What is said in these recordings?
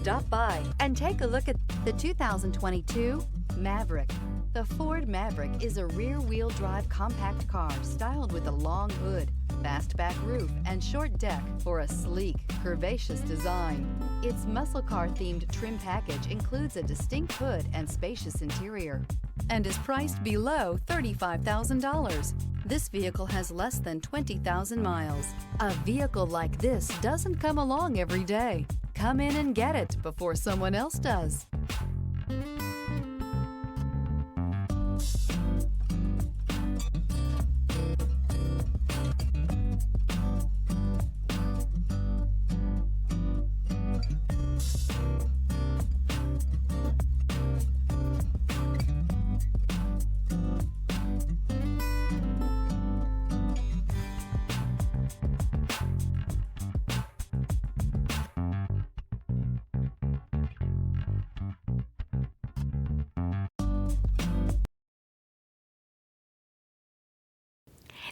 Stop by and take a look at the 2022 Maverick. The Ford Maverick is a rear-wheel drive compact car styled with a long hood, fastback roof, and short deck for a sleek, curvaceous design. Its muscle car-themed trim package includes a distinct hood and spacious interior and is priced below $35,000. This vehicle has less than 20,000 miles. A vehicle like this doesn't come along every day. Come in and get it before someone else does.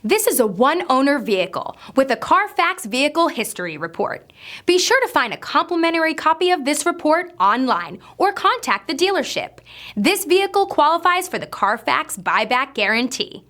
This is a one-owner vehicle with a Carfax Vehicle History Report. Be sure to find a complimentary copy of this report online or contact the dealership. This vehicle qualifies for the Carfax Buyback Guarantee.